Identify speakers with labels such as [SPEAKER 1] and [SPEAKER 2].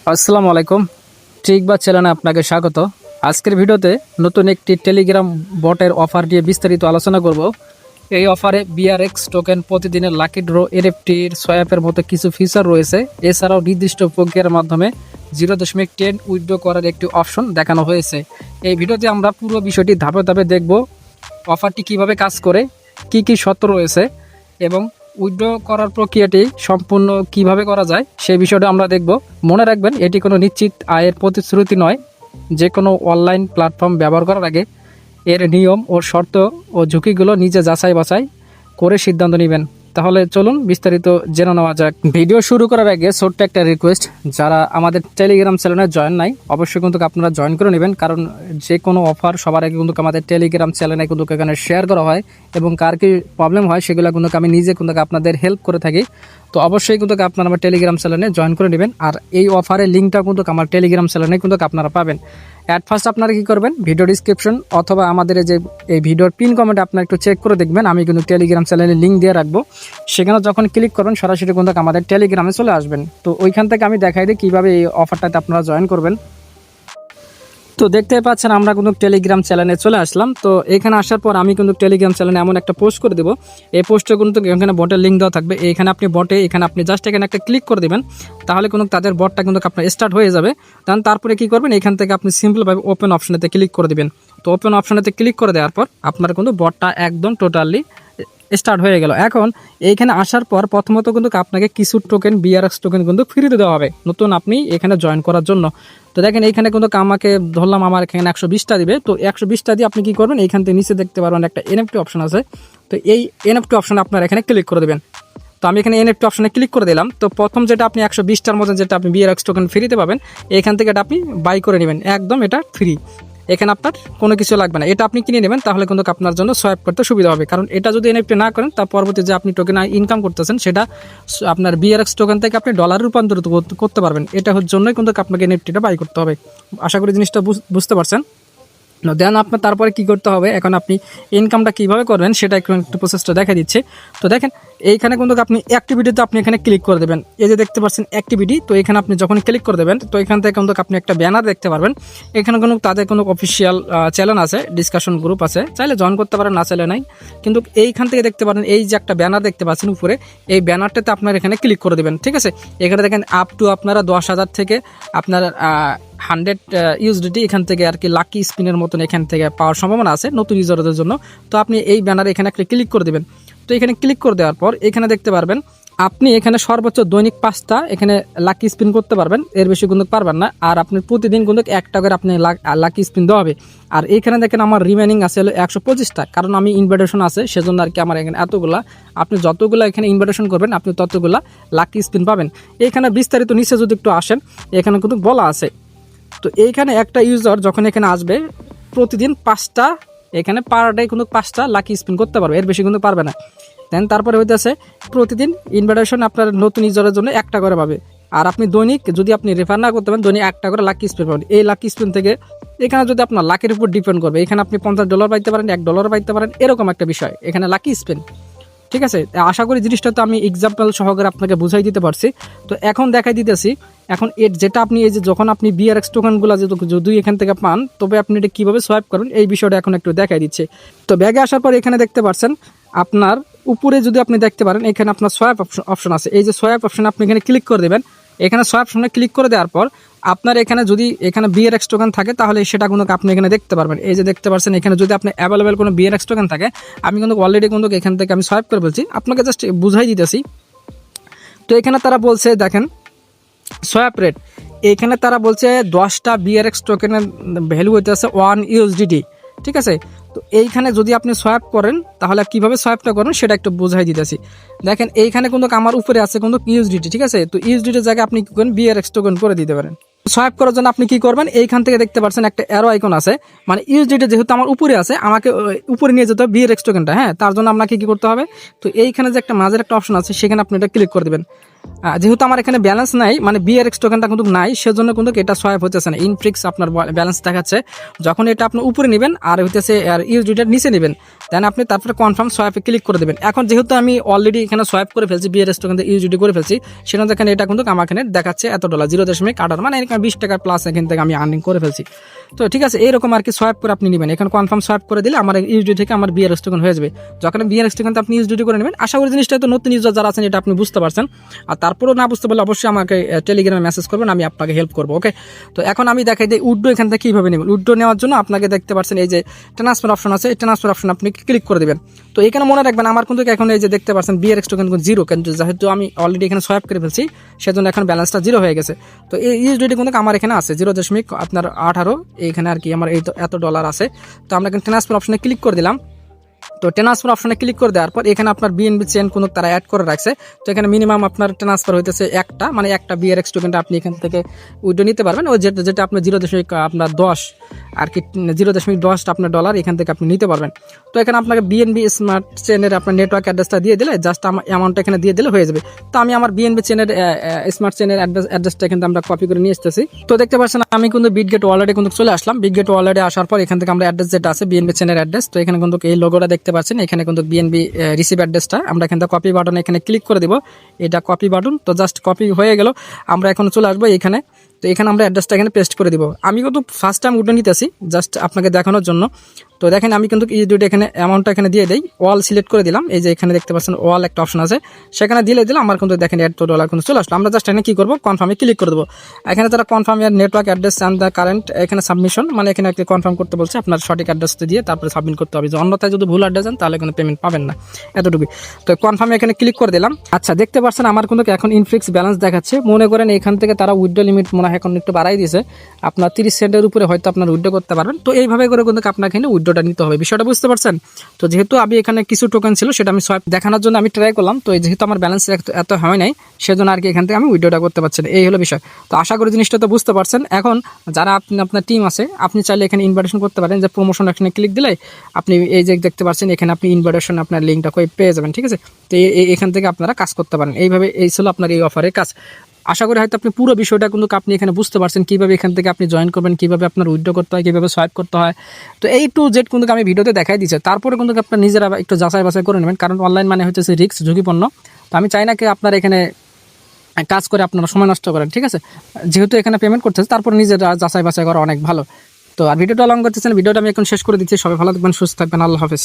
[SPEAKER 1] আসসালামু আলাইকুম। ঠিক বা চ্যানেলে আপনাকে স্বাগত। আজকের ভিডিওতে নতুন একটি টেলিগ্রাম বটের অফার নিয়ে বিস্তারিত আলোচনা করব। এই অফারে বিআরএক্স টোকেন, প্রতিদিনের লাকি ড্র, এনএফটির সোয়াপের মতো কিছু ফিচার রয়েছে। এছাড়াও নির্দিষ্ট প্রক্রিয়ার মাধ্যমে 0.10 উইথড্র করার একটি অপশন দেখানো হয়েছে। এই ভিডিওতে আমরা পুরো বিষয়টি ধাপে ধাপে দেখব। অফারটি কিভাবে কাজ করে, কি কি শর্ত রয়েছে এবং উইথড্র করার প্রক্রিয়াটি সম্পূর্ণ কিভাবে করা যায় সেই বিষয়টা আমরা দেখব। মনে রাখবেন, এটি কোনো নিশ্চিত আয়ের প্রতিশ্রুতি নয়। যে কোনো অনলাইন প্ল্যাটফর্ম ব্যবহার করার আগে এর নিয়ম ও শর্ত ও ঝুঁকিগুলো নিজে যাচাই বাছাই করে সিদ্ধান্ত নেবেন। তাহলে চলুন বিস্তারিত জেনে নেওয়া যাক। ভিডিও শুরু করার আগে ছোট্ট একটা রিকোয়েস্ট, যারা আমাদের টেলিগ্রাম চ্যানেলে জয়েন নাই অবশ্যই কিন্তু আপনারা জয়েন করে নেবেন, কারণ যে কোনো অফার সবার আগে কিন্তু আমাদের টেলিগ্রাম চ্যানেলে কিন্তু এখানে শেয়ার করা হয় এবং কার কি প্রবলেম হয় সেগুলো কিন্তু আমি নিজে কিন্তু আপনাদের হেল্প করে থাকি। তো অবশ্যই কিন্তু আপনারা আমার টেলিগ্রাম চ্যানেলে জয়েন করে নেবেন। আর এই অফারের লিঙ্কটা কিন্তু আমার টেলিগ্রাম চ্যানেলে কিন্তু আপনারা পাবেন। অ্যাট ফার্স্ট আপনারা কী করবেন, ভিডিও ডিসক্রিপশন অথবা আমাদের এই ভিডিওর পিন কমেন্টে আপনারা একটু চেক করে দেখবেন। আমি কিন্তু টেলিগ্রাম চ্যানেলের লিঙ্ক দিয়ে রাখবো। সেখানে যখন ক্লিক করবেন সরাসরি কিন্তু আমাদের টেলিগ্রামে চলে আসবেন। তো ওইখান থেকে আমি দেখাই দিই কীভাবে এই অফারটাতে আপনারা জয়েন করবেন। তো দেখতে পাচ্ছেন আমরা কিন্তু টেলিগ্রাম চ্যানেলে চলে আসলাম। তো এখানে আসার পর আমি কিন্তু টেলিগ্রাম চ্যানেলে এমন একটা পোস্ট করে দেবো। এই পোস্টে কিন্তু এখানে বটের লিঙ্ক দেওয়া থাকবে। এখানে আপনি জাস্ট এখানে একটা ক্লিক করে দেবেন, তাহলে কিন্তু তাদের বটটা কিন্তু আপনার স্টার্ট হয়ে যাবে। তারপরে কি করবেন, এখান থেকে আপনি সিম্পলভাবে ওপেন অপশনেতে ক্লিক করে দেবেন। তো ওপেন অপশনেতে ক্লিক করে দেওয়ার পর আপনার কিন্তু বটটা একদম টোটালি স্টার্ট হয়ে গেল। এখন এইখানে আসার পর প্রথমত কিন্তু আপনাকে কিছু টোকেন, বিআরএক্স টোকেন কিন্তু ফ্রিতে দেওয়া হবে নতুন আপনি এখানে জয়েন করার জন্য। তো দেখেন এইখানে কিন্তু আমাকে ধরলাম আমার এখানে 120টা দিবে। তো 120টা দিয়ে আপনি কি করবেন, এইখান থেকে নিচে দেখতে পারবেন একটা এনএফটি অপশন আছে। তো এই এনএফটি অপশনে আপনার এখানে ক্লিক করে দেবেন। তো আমি এখানে এনএফটি অপশনে ক্লিক করে দিলাম। তো প্রথম যেটা আপনি 120টার মধ্যে যেটা আপনি বিআরএক্স টোকেন ফ্রিতে পাবেন, এখান থেকে এটা আপনি বাই করে নেবেন। একদম এটা ফ্রি, এখানে আপনার কোনো কিছু লাগবে না। এটা আপনি কিনে নেবেন, তাহলে কিন্তু আপনার জন্য সোয়াইপ করতে সুবিধা হবে। কারণ এটা যদি এনএফটি না করেন, তার পরবর্তী যে আপনি টোকেন ইনকাম করতেছেন সেটা আপনার বিআরএক্স টোকেন থেকে আপনি ডলারে রূপান্তরিত করতে পারবেন। এটা জন্যই কিন্তু আপনাকে এনএফটিটা বাই করতে হবে। আশা করি জিনিসটা বুঝতে পারছেন। দেন আপনার তারপরে কি করতে হবে, এখন আপনি ইনকামটা কিভাবে করবেন সেটা একটু প্রসেসটা দেখা দিচ্ছে। তো দেখেন এইখানে কিন্তু আপনি অ্যাক্টিভিটিতে আপনি এখানে ক্লিক করে দেবেন। এই যে দেখতে পাচ্ছেন অ্যাক্টিভিটি, তো এখানে আপনি যখন ক্লিক করে দেবেন তো এখান থেকে কিন্তু আপনি একটা ব্যানার দেখতে পারবেন। এখানে কিন্তু তাদের কোনো অফিসিয়াল চ্যানেল আছে, ডিসকাশন গ্রুপ আছে, চাইলে জয়েন করতে পারেন, না চাইলে নাই। কিন্তু এইখান থেকে দেখতে পারেন এই যে একটা ব্যানার দেখতে পাচ্ছেন উপরে, এই ব্যানারটাতে আপনার এখানে ক্লিক করে দেবেন। ঠিক আছে, এখানে দেখেন আপ টু আপনারা 10,000 থেকে আপনার 100 ইউএসডিটি এখান থেকে আর কি লাকি স্পিনের মতন এখান থেকে পাওয়ার সম্ভাবনা আছে নতুন ইউজারদের জন্য। তো আপনি এই ব্যানারে এখানে একটা ক্লিক করে দেবেন। তো এখানে ক্লিক করে দেওয়ার পর এখানে দেখতে পারবেন আপনি এখানে সর্বোচ্চ দৈনিক 5টা এখানে লাকি স্পিন করতে পারবেন, এর বেশি কিন্তু পারবেন না। আর আপনি প্রতিদিন কিন্তু একটা করে আপনি লাকি স্পিন দেওয়া হবে। আর এখানে দেখেন আমার রিমেনিং আছে হলো 125টা, কারণ আমি ইনভাইটেশন আছে সেজন্য আর কি আমার এখানে এতগুলা। আপনি যতগুলো এখানে ইনভাইটেশন করবেন আপনি ততগুলা লাকি স্পিন পাবেন। এখানে বিস্তারিত নিচে যদি একটু আসেন, এখানে কিন্তু বলা আছে। তো এইখানে একটা ইউজার যখন এখানে আসবে প্রতিদিন 5টা এখানে পার ডে কিন্তু 5টা লাকি স্পিন করতে পারবে, এর বেশি কিন্তু পারবে না। দেন তারপরে হইতেছে প্রতিদিন ইনভাইটেশন আপনার নতুন ইউজারের জন্য একটা করে পাবে। আর আপনি দৈনিক যদি আপনি রেফার না করতে পারেন, দৈনিক একটা করে লাকি স্পিন পাবেন। এই লাকি স্পিন থেকে এখানে যদি আপনার লাকের উপর ডিপেন্ড করবে, এখানে আপনি $50 পাইতে পারেন, $1 পাইতে পারেন, এরকম একটা বিষয় এখানে লাকি স্পিন। ঠিক আছে, আশা করি জিনিসটা তো আমি এক্সাম্পল সহকারে আপনাকে বুঝাই দিতে পারছি। তো এখন দেখাই দিতেছি, এখন এর যেটা আপনি এই যে যখন আপনি বিআরএক্স টোকেনগুলো যদি এখান থেকে পান, তবে আপনি এটা কীভাবে সোয়াইপ করুন এই বিষয়টা এখন একটু দেখাই দিচ্ছে। তো ব্যাগে আসার পর এখানে দেখতে পাচ্ছেন আপনার উপরে যদি আপনি দেখতে পারেন এখানে আপনার সোয়াইপ অপশন আছে। এই যে সোয়াইপ অপশন আপনি এখানে ক্লিক করে দেবেন। এখানে সোয়াইপ অপশনে ক্লিক করে দেওয়ার পর আপনার এখানে যদি এখানে বিআরএক্স টোকেন থাকে তাহলে সেটা কিন্তু আপনি এখানে দেখতে পারবেন। এই যে দেখতে পাচ্ছেন এখানে যদি আপনি অ্যাভেলেবেল কোনো বিআরএক্স টোকেন থাকে, আমি কিন্তু অলরেডি কিন্তু এখান থেকে আমি সোয়াইপ করে বলছি, আপনাকে জাস্ট বুঝাই দিতেছি। তো এখানে তারা বলছে দেখেন সোয়াইপ রেট, এখানে তারা বলছে 10টা বিআরএক্স টোকেনের ভ্যালু হইতেছে 1 ইউএসডিটি। ঠিক আছে, তো এইখানে যদি আপনি সোয়াইপ করেন তাহলে কীভাবে সোয়াইপটা করেন সেটা একটু বোঝাই দিতেছি। দেখেন এইখানে কিন্তু আমার উপরে আছে কিন্তু ইউএসডিটি। ঠিক আছে, তো ইউএসডিটির জায়গায় আপনি কি করেন বিআরএক্স টোকেন করে দিতে পারেন। সোয়াইপ করার জন্য আপনি কি করবেন, এইখান থেকে দেখতে পাচ্ছেন একটা অ্যারো আইকন আছে, মানে ইউএসডিটি যেহেতু আমার উপরে আছে আমাকে উপরে নিয়ে যেতে হবে বিআরএক্স টোকেনটা। হ্যাঁ, তার জন্য আপনাকে কি করতে হবে, তো এইখানে যে একটা মাঝের একটা অপশন আছে সেখানে আপনি এটা ক্লিক করে দেবেন। যেহেতু আমার এখানে ব্যালেন্স নাই, মানে বিআরএক্স টোকেনটা কিন্তু নাই, সেজন্য কিন্তু এটা সোয়াইপ হতেছে না। ইনফ্রিক্স আপনার ব্যালেন্স দেখাচ্ছে। যখন এটা আপনি উপরে নেবেন আর হইতেছে আর ইউজিটার নিচে নেবেন, দেন আপনি তারপরে কনফার্ম সোয়াইপে ক্লিক করে দেবেন। এখন যেহেতু আমি অলরেডি এখানে সোয়াইপ করে ফেলছি, বিআরএক্স টোকেন ইউজিটি করে ফেলছি, সেখানে দেখেন এটা কিন্তু আমার এখানে দেখাচ্ছে এত ডলার, 0.8, মানে এখানে 20 টাকা প্লাস এখান থেকে আমি আর্নিং করে ফেলছি। তো ঠিক আছে, এইরকম আর কি সোয়াইপ করে আপনি নেবেন। এখানে কনফার্ম সোয়াইপ করে দিলে আমার ইউজিটি থেকে আমার বিআরএক্স টোকেন হয়ে যাবে। যখন বিআরএক্স টোকেন আপনি ইউজিটি করে নেবেন, আশা করি জিনিসটা তো নতুন ইউজার যারা আছেন এটা আপনি বুঝতে পারছেন। আর তারপরেও না বুঝতে পারলে অবশ্যই আমাকে টেলিগ্রামে মেসেজ করবেন, আমি আপনাকে হেল্প করবো। ওকে, তো এখন আমি দেখাই দিই উইথড্র এখান থেকে কীভাবে নেবেন। উইথড্র নেওয়ার জন্য আপনাকে দেখতে পাচ্ছেন এই যে ট্রান্সফার অপশন আছে, এই ট্রান্সফার অপশন আপনি ক্লিক করে দেবেন। তো এখানে মনে রাখবেন আমার কিন্তু এখন এই যে দেখতে পাচ্ছেন বিআরএক্স টোকেন কিন্তু 0, কিন্তু যেহেতু আমি অলরেডি এখানে সোয়াইপ করে ফেলছি সেজন্য এখন ব্যালেন্সটা 0 হয়ে গেছে। তো এই ইউএসডিটি কিন্তু আমার এখানে আছে 0.18, এইখানে আর কি আমার এই এত ডলার আছে। তো আমরা এখানে ট্রান্সফার অপশনে ক্লিক করে দিলাম। তো ট্রান্সফার অপশনে ক্লিক করে দেওয়ার পর এখানে আপনার বিএনবি চেন কোনো তারা অ্যাড করে রাখছে। তো এখানে মিনিমাম আপনার ট্রান্সফার হইতেছে একটা, মানে একটা বিআরএক্স টোকেনটা আপনি এখান থেকে উইথড্র নিতে পারবেন। ওই যেটা আপনার 0.10 আর কি 0.10 আপনার ডলার এখান থেকে আপনি নিতে পারবেন। তো এখানে আপনাকে বিএনবি স্মার্ট চেনের আপনার নেটওয়ার্ক অ্যাড্রেসটা দিয়ে দিলে জাস্ট আমার অ্যামাউন্টটা এখানে দিয়ে দিলে হয়ে যাবে। তো আমি আমার বিএনবি চেনের স্মার্ট চেনের অ্যাড্রেসটা কিন্তু আমরা কপি করে নিয়ে আসতেছি। তো দেখতে পাচ্ছেন আমি কিন্তু বিটগেট ওয়ালেটে কিন্তু চলে আসলাম। বিটগেট ওয়ালেটে আসার পর এখান থেকে আমরা অ্যাড্রেস যেটা আছে বিএনবি চেনের অ্যাড্রেস, তো এখানে কিন্তু এই লোগোটা দেখতে পাচ্ছেন, এখানে কিন্তু বিএনবি রিসিভ অ্যাড্রেসটা আমরা এখান থেকে কপি বাটন এখানে ক্লিক করে দিব। এটা কপি বাটন, তো জাস্ট কপি হয়ে গেল। আমরা এখন চলে আসবো এখানে। তো এখানে আমরা অ্যাড্রেসটা এখানে পেস্ট করে দিব। আমি কিন্তু ফার্স্ট টাইম উঠে নিতেছি জাস্ট আপনাকে দেখানোর জন্য। তো দেখেন আমি কিন্তু এই দুটো এখানে অ্যামাউন্টটা এখানে দিয়ে দেই, অল সিলেক্ট করে দিলাম। এই যে এখানে দেখতে পাচ্ছেন অল একটা অপশন আছে, সেখানে দিলে আমার কিন্তু দেখেন $1 কিন্তু চলে আসলো। আমরা জাস্ট এখানে কি করবো, কনফার্মে ক্লিক করে দেবো। এখানে তারা confirm year network address and the current এখানে সাবমিশন, মানে এখানে একটি কনফার্ম করতে বলছে আপনার সঠিক অ্যাড্রেসটা দিয়ে তারপরে সাবমিট করতে হবে। যে অন্যথায় যদি ভুল অ্যাড্রেস দেন তাহলে কোনো পেমেন্ট পাবেন না, এতটুকুই। তো কনফার্মে এখানে ক্লিক করে দিলাম। আচ্ছা, দেখতে পাচ্ছেন আমার কিন্তু এখন ইনফিক্স ব্যালেন্স দেখাচ্ছে। মনে করেন এখান থেকে তারা উইথড্র লিমিট মনে হয় এখন একটু বাড়াই দিয়েছে, আপনার 30 সেন্টের উপরে হয়তো আপনার উইথড্র করতে পারবেন। তো এইভাবে করে কিন্তু আপনাকে এখানে উইথড্রটা নিতে হবে, বিষয়টা বুঝতে পারছেন? তো যেহেতু আমি এখানে কিছু টোকেন ছিল সেটা আমি সোয়াইপ দেখানোর জন্য আমি ট্রাই করলাম। তো যেহেতু আমার ব্যালেন্স এত হয় নাই সেজন্য আর কি এখান থেকে আমি উইথড্রটা করতে পারছি না, এই হলো বিষয়। তো আশা করি জিনিসটা তো বুঝতে পারছেন। এখন যারা আপনার টিম আছে আপনি চাইলে এখানে ইনভাইটেশন করতে পারেন, যে প্রমোশন এখানে ক্লিক দিলে আপনি এই যে দেখতে পাচ্ছেন এখানে আপনি ইনভাইটেশন আপনার লিঙ্কটা পেয়ে যাবেন, ঠিক আছে? তো এখান থেকে আপনারা কাজ করতে পারেন। এইভাবে এই ছিল আপনার এই অফারের কাজ। আশা করি হয়তো আপনি পুরো বিষয়টা কিন্তু আপনি এখানে বুঝতে পারছেন, কীভাবে এখান থেকে আপনি জয়েন করবেন, কীভাবে আপনার উইথড্র করতে হয়, কীভাবে সোয়াইপ করতে হয়। তো এই টু জেড কিন্তু আমি ভিডিওতে দেখাই দিচ্ছি। তারপরে কিন্তু আপনার নিজেরা একটু যাচাই বাছাই করে নেবেন, কারণ অনলাইন মানে হচ্ছে রিস্ক, ঝুঁকিপূর্ণ। তো আমি চাই না কি আপনার এখানে কাজ করে আপনারা সময় নষ্ট করেন, ঠিক আছে? যেহেতু এখানে পেমেন্ট করতেছে তারপর নিজেরা যাচাই বাছাই করা অনেক ভালো। তো আর ভিডিওটা লং করতেছেন, ভিডিওটা আমি এখন শেষ করে দিচ্ছি। সবাই ভালো থাকবেন, সুস্থ থাকবেন, আল্লাহ হাফেজ।